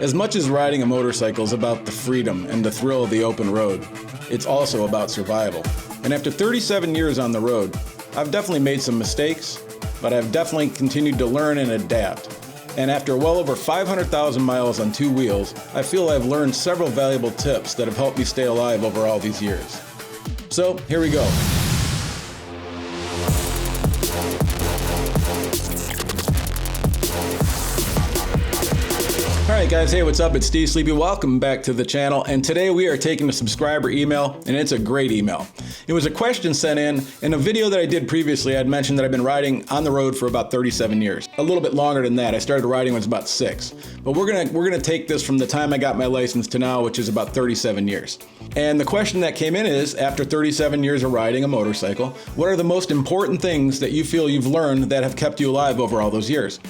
As much as riding a motorcycle is about the freedom and the thrill of the open road, it's also about survival. And after 37 years on the road, I've definitely made some mistakes, but I've definitely continued to learn and adapt. And after well over 500,000 miles on two wheels, I feel I've learned several valuable tips that have helped me stay alive over all these years. So here we go. Alright guys, hey, what's up? It's Steve Sleepy. Welcome back to the channel, and today we are taking a subscriber email, and it's a great email. It was a question sent in a video that I did previously. I'd mentioned that I've been riding on the road for about 37 years. A little bit longer than that. I started riding when I was about 6. But we're gonna take this from the time I got my license to now, which is about 37 years. And the question that came in is, after 37 years of riding a motorcycle, what are the most important things that you feel you've learned that have kept you alive over all those years?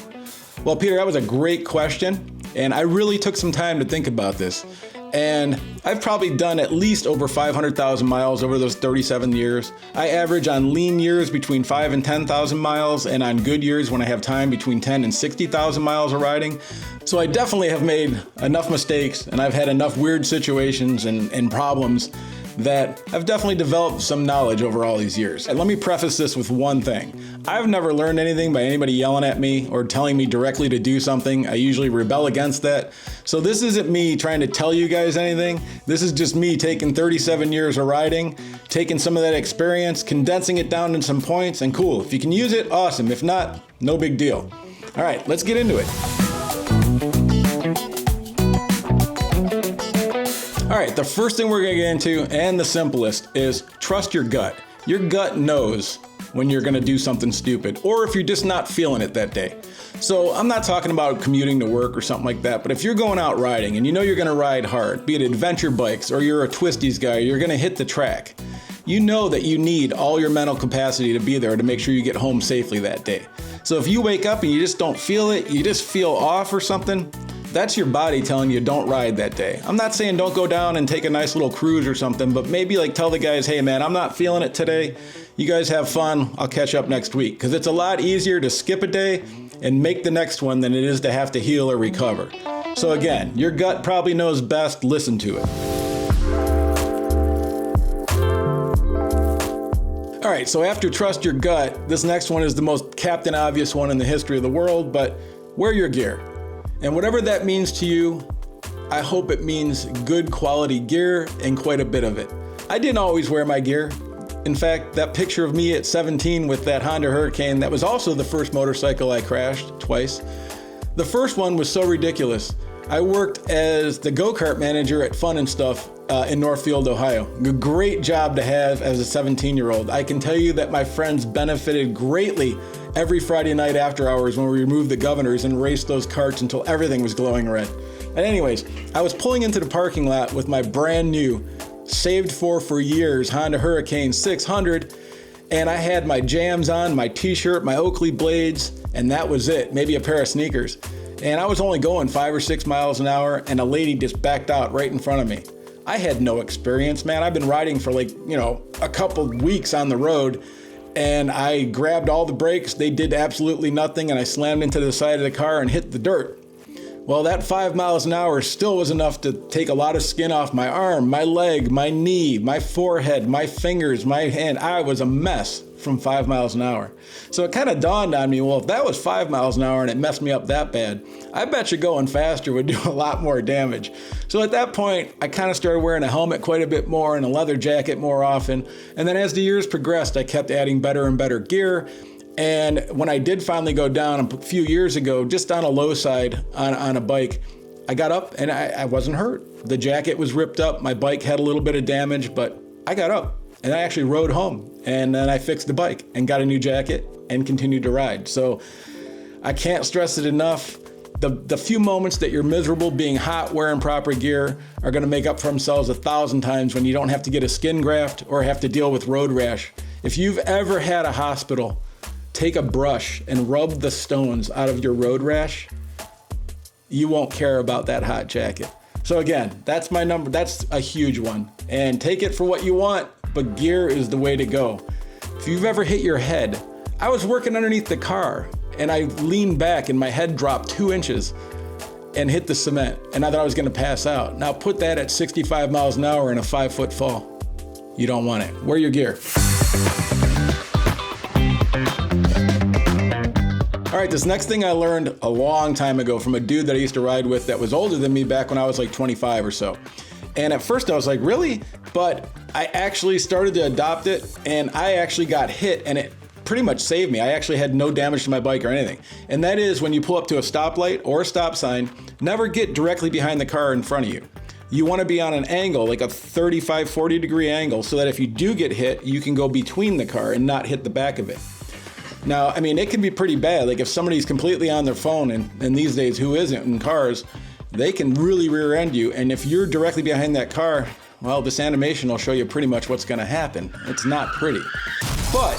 Well, Peter, that was a great question. And I really took some time to think about this. And I've probably done at least over 500,000 miles over those 37 years. I average on lean years between 5,000 and 10,000 miles, and on good years when I have time between 10 and 60,000 miles of riding. So I definitely have made enough mistakes, and I've had enough weird situations and problems that I've definitely developed some knowledge over all these years. And let me preface this with one thing. I've never learned anything by anybody yelling at me or telling me directly to do something. I usually rebel against that. So this isn't me trying to tell you guys anything. This is just me taking 37 years of riding, taking some of that experience, condensing it down into some points, and cool. If you can use it, awesome. If not, no big deal. All right, let's get into it. All right, the first thing we're gonna get into, and the simplest, is trust your gut. Your gut knows when you're gonna do something stupid, or if you're just not feeling it that day. So I'm not talking about commuting to work or something like that, but if you're going out riding and you know you're gonna ride hard, be it adventure bikes or you're a twisties guy, you're gonna hit the track. You know that you need all your mental capacity to be there to make sure you get home safely that day. So if you wake up and you just don't feel it, you just feel off or something, that's your body telling you don't ride that day. I'm not saying don't go down and take a nice little cruise or something, but maybe like tell the guys, hey man, I'm not feeling it today. You guys have fun. I'll catch up next week. Because it's a lot easier to skip a day and make the next one than it is to have to heal or recover. So again, your gut probably knows best. Listen to it. All right, so after trust your gut, this next one is the most Captain Obvious one in the history of the world, but wear your gear. And whatever that means to you, I hope it means good quality gear and quite a bit of it. I didn't always wear my gear. In fact, that picture of me at 17 with that Honda Hurricane, that was also the first motorcycle I crashed twice. The first one was so ridiculous. I worked as the go-kart manager at Fun and Stuff in Northfield, Ohio. A great job to have as a 17-year-old. I can tell you that my friends benefited greatly every Friday night after hours when we removed the governors and raced those carts until everything was glowing red. And anyways, I was pulling into the parking lot with my brand new, saved for years Honda Hurricane 600, and I had my jams on, my t-shirt, my Oakley blades, and that was it, maybe a pair of sneakers. And I was only going 5 or 6 miles an hour, and a lady just backed out right in front of me. I had no experience, man. I've been riding for a couple weeks on the road, and I grabbed all the brakes. They did absolutely nothing, and I slammed into the side of the car and hit the dirt. Well, that 5 miles an hour still was enough to take a lot of skin off my arm, my leg, my knee, my forehead, my fingers, my hand. I was a mess from 5 miles an hour. So it kind of dawned on me, well, if that was 5 miles an hour and it messed me up that bad, I bet you going faster would do a lot more damage. So at that point, I kind of started wearing a helmet quite a bit more and a leather jacket more often. And then as the years progressed, I kept adding better and better gear. And when I did finally go down a few years ago, just on a low side on a bike, I got up and I wasn't hurt. The jacket was ripped up. My bike had a little bit of damage, but I got up and I actually rode home, and then I fixed the bike and got a new jacket and continued to ride. So I can't stress it enough. The few moments that you're miserable being hot wearing proper gear are going to make up for themselves 1,000 times when you don't have to get a skin graft or have to deal with road rash. If you've ever had a hospital take a brush and rub the stones out of your road rash, you won't care about that hot jacket. So again, that's my number. That's a huge one. And take it for what you want, but gear is the way to go. If you've ever hit your head, I was working underneath the car and I leaned back and my head dropped 2 inches and hit the cement, and I thought I was gonna pass out. Now put that at 65 miles an hour in a 5-foot fall. You don't want it. Wear your gear. All right, this next thing I learned a long time ago from a dude that I used to ride with that was older than me back when I was like 25 or so. And at first I was like, really? But I actually started to adopt it, and I actually got hit, and it pretty much saved me. I actually had no damage to my bike or anything. And that is, when you pull up to a stoplight or a stop sign, never get directly behind the car in front of you. You want to be on an angle, like a 35, 40 degree angle, so that if you do get hit, you can go between the car and not hit the back of it. Now, I mean, it can be pretty bad. Like if somebody's completely on their phone, and these days who isn't in cars, they can really rear end you. And if you're directly behind that car, well, this animation will show you pretty much what's gonna happen. It's not pretty. But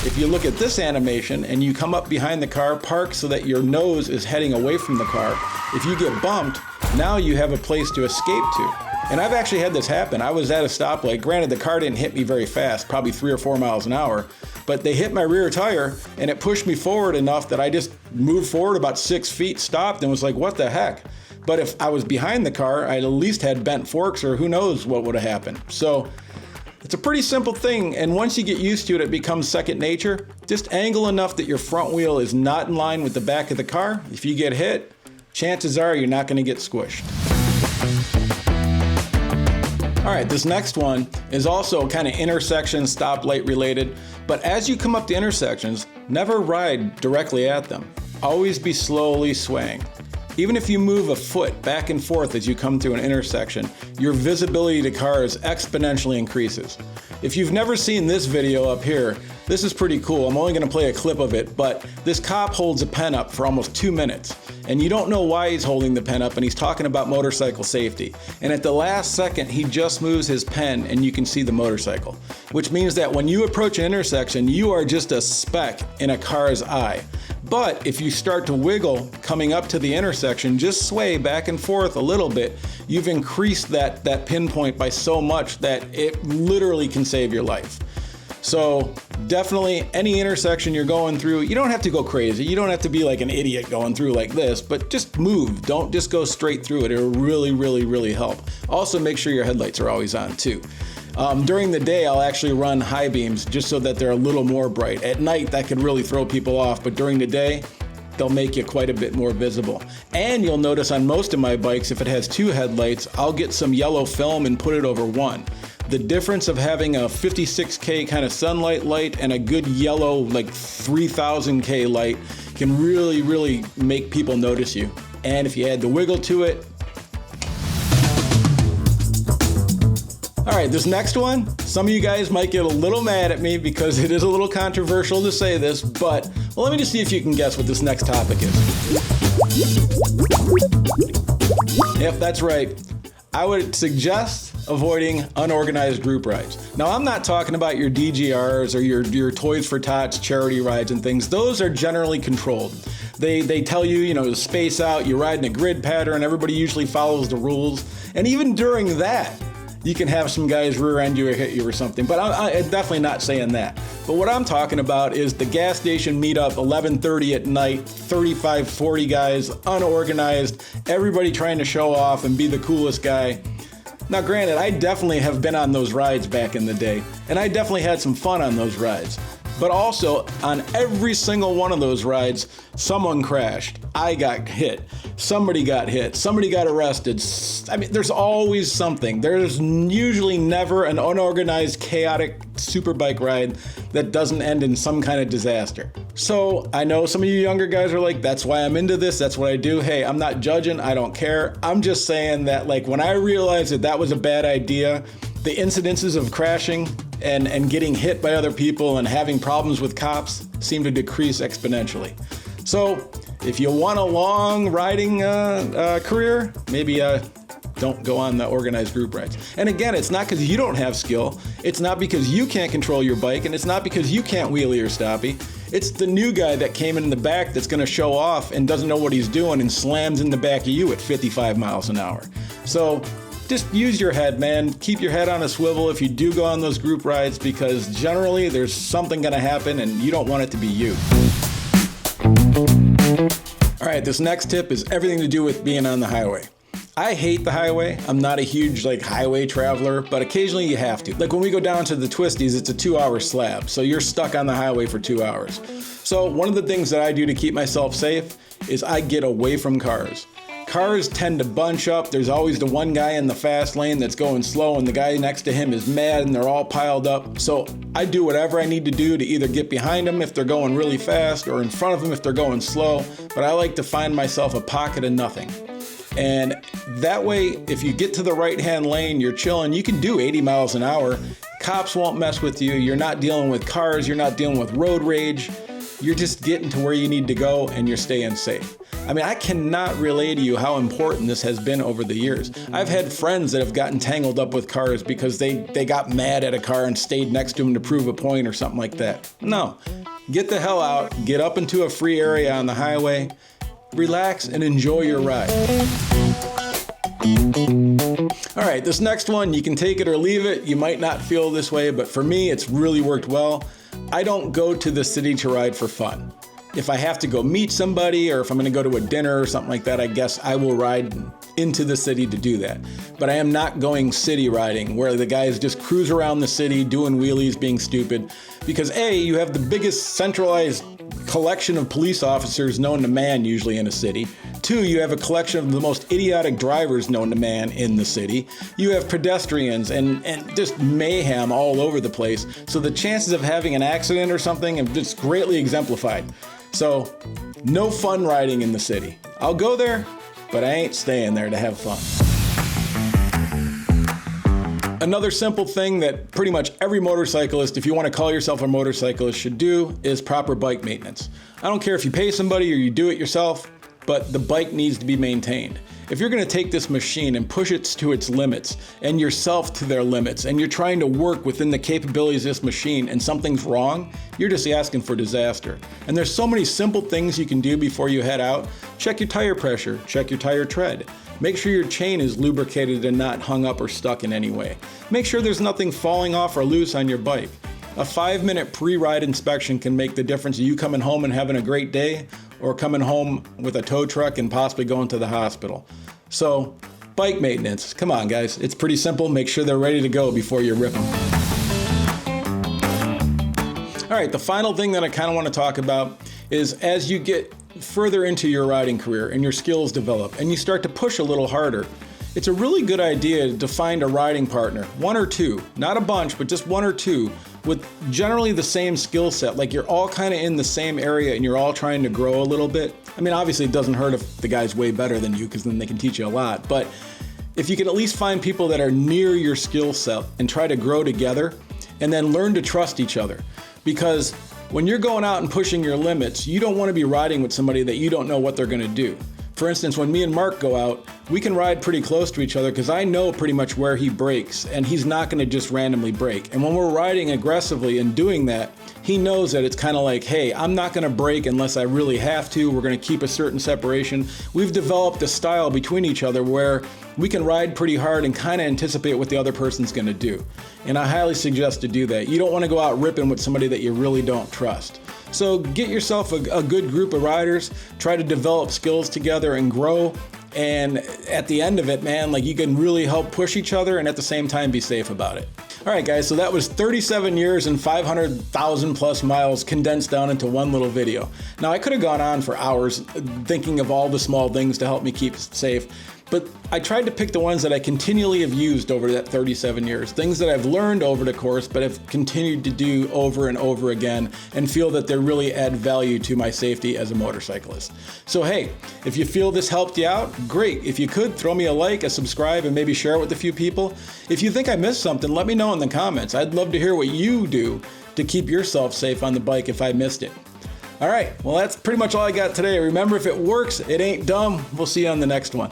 if you look at this animation and you come up behind the car, park so that your nose is heading away from the car, if you get bumped, now you have a place to escape to. And I've actually had this happen. I was at a stoplight. Granted, the car didn't hit me very fast, probably 3 or 4 miles an hour, but they hit my rear tire and it pushed me forward enough that I just moved forward about 6 feet, stopped, and was like, what the heck? But if I was behind the car, I'd at least had bent forks, or who knows what would have happened. So it's a pretty simple thing, and once you get used to it, it becomes second nature. Just angle enough that your front wheel is not in line with the back of the car. If you get hit, chances are you're not going to get squished. All right, this next one is also kind of intersection stoplight related, but as you come up to intersections, never ride directly at them. Always be slowly swaying. Even if you move a foot back and forth as you come through an intersection, your visibility to cars exponentially increases. If you've never seen this video up here, this is pretty cool. I'm only gonna play a clip of it, but this cop holds a pen up for almost 2 minutes, and you don't know why he's holding the pen up, and he's talking about motorcycle safety. And at the last second, he just moves his pen and you can see the motorcycle, which means that when you approach an intersection, you are just a speck in a car's eye. But if you start to wiggle coming up to the intersection, just sway back and forth a little bit, you've increased that pinpoint by so much that it literally can save your life. So definitely any intersection you're going through, you don't have to go crazy. You don't have to be like an idiot going through like this, but just move. Don't just go straight through it. It'll really, really, really help. Also make sure your headlights are always on too. During the day, I'll actually run high beams just so that they're a little more bright. At night, that could really throw people off, but during the day, they'll make you quite a bit more visible. And you'll notice on most of my bikes, if it has 2 headlights, I'll get some yellow film and put it over one. The difference of having a 56K kind of sunlight light and a good yellow, like 3000K light can really, really make people notice you. And if you add the wiggle to it, all right, this next one, some of you guys might get a little mad at me because it is a little controversial to say this, but well, let me just see if you can guess what this next topic is. Yep, that's right. I would suggest avoiding unorganized group rides. Now, I'm not talking about your DGRs or your Toys for Tots charity rides and things. Those are generally controlled. They tell you, to space out, you ride in a grid pattern, everybody usually follows the rules. And even during that, you can have some guys rear end you or hit you or something, but I'm definitely not saying that. But what I'm talking about is the gas station meetup, 11:30 at night, 35, 40 guys, unorganized, everybody trying to show off and be the coolest guy. Now granted, I definitely have been on those rides back in the day, and I definitely had some fun on those rides. But also, on every single one of those rides, someone crashed. I got hit. Somebody got hit. Somebody got arrested. I mean, there's always something. There's usually never an unorganized, chaotic superbike ride that doesn't end in some kind of disaster. So I know some of you younger guys are like, that's why I'm into this. That's what I do. Hey, I'm not judging. I don't care. I'm just saying that, like, when I realized that was a bad idea, the incidences of crashing and getting hit by other people and having problems with cops seem to decrease exponentially. So if you want a long riding career, maybe don't go on the organized group rides. And again, it's not because you don't have skill. It's not because you can't control your bike, and it's not because you can't wheelie or stoppie. It's the new guy that came in the back that's going to show off and doesn't know what he's doing and slams in the back of you at 55 miles an hour. So just use your head, man. Keep your head on a swivel if you do go on those group rides, because generally there's something going to happen and you don't want it to be you. All right, this next tip is everything to do with being on the highway. I hate the highway. I'm not a huge highway traveler, but occasionally you have to. Like when we go down to the Twisties, it's a 2-hour slab, so you're stuck on the highway for 2 hours. So one of the things that I do to keep myself safe is I get away from cars. Cars tend to bunch up. There's always the one guy in the fast lane that's going slow and the guy next to him is mad and they're all piled up. So I do whatever I need to do to either get behind them if they're going really fast or in front of them if they're going slow. But I like to find myself a pocket of nothing. And that way, if you get to the right-hand lane, you're chilling, you can do 80 miles an hour. Cops won't mess with you. You're not dealing with cars. You're not dealing with road rage. You're just getting to where you need to go and you're staying safe. I mean, I cannot relay to you how important this has been over the years. I've had friends that have gotten tangled up with cars because they got mad at a car and stayed next to them to prove a point or something like that. No, get the hell out, get up into a free area on the highway, relax and enjoy your ride. All right, this next one, you can take it or leave it. You might not feel this way, but for me, it's really worked well. I don't go to the city to ride for fun. If I have to go meet somebody or if I'm going to go to a dinner or something like that, I guess I will ride into the city to do that. But I am not going city riding where the guys just cruise around the city doing wheelies, being stupid. Because A, you have the biggest centralized collection of police officers known to man usually in a city. 2, you have a collection of the most idiotic drivers known to man in the city. You have pedestrians and just mayhem all over the place. So the chances of having an accident or something have just greatly exemplified. So no fun riding in the city. I'll go there, but I ain't staying there to have fun. Another simple thing that pretty much every motorcyclist, if you want to call yourself a motorcyclist, should do is proper bike maintenance. I don't care if you pay somebody or you do it yourself, but the bike needs to be maintained. If you're going to take this machine and push it to its limits and yourself to their limits and you're trying to work within the capabilities of this machine and something's wrong, you're just asking for disaster. And there's so many simple things you can do before you head out. Check your tire pressure, check your tire tread. Make sure your chain is lubricated and not hung up or stuck in any way. Make sure there's nothing falling off or loose on your bike. A 5-minute pre-ride inspection can make the difference of you coming home and having a great day or coming home with a tow truck and possibly going to the hospital. So, bike maintenance. Come on, guys. It's pretty simple. Make sure they're ready to go before you rip them. All right, the final thing that I kind of want to talk about is as you get further into your riding career and your skills develop and you start to push a little harder, it's a really good idea to find a riding partner, 1 or 2, not a bunch, but just 1 or 2, with generally the same skill set. Like you're all kind of in the same area and you're all trying to grow a little bit. I mean, obviously it doesn't hurt if the guy's way better than you because then they can teach you a lot. But if you can at least find people that are near your skill set and try to grow together and then learn to trust each other. Because when you're going out and pushing your limits, you don't want to be riding with somebody that you don't know what they're going to do. For instance, when me and Mark go out, we can ride pretty close to each other because I know pretty much where he brakes and he's not going to just randomly brake. And when we're riding aggressively and doing that, he knows that it's kind of like, hey, I'm not going to brake unless I really have to. We're going to keep a certain separation. We've developed a style between each other where we can ride pretty hard and kind of anticipate what the other person's going to do. And I highly suggest to do that. You don't want to go out ripping with somebody that you really don't trust. So get yourself a good group of riders, try to develop skills together and grow. And at the end of it, man, like you can really help push each other and at the same time be safe about it. All right, guys, so that was 37 years and 500,000 plus miles condensed down into one little video. Now, I could have gone on for hours thinking of all the small things to help me keep safe, but I tried to pick the ones that I continually have used over that 37 years, things that I've learned over the course, but have continued to do over and over again and feel that they really add value to my safety as a motorcyclist. So hey, if you feel this helped you out, great. If you could, throw me a like, a subscribe, and maybe share it with a few people. If you think I missed something, let me know in the comments. I'd love to hear what you do to keep yourself safe on the bike if I missed it. All right, well, that's pretty much all I got today. Remember, if it works, it ain't dumb. We'll see you on the next one.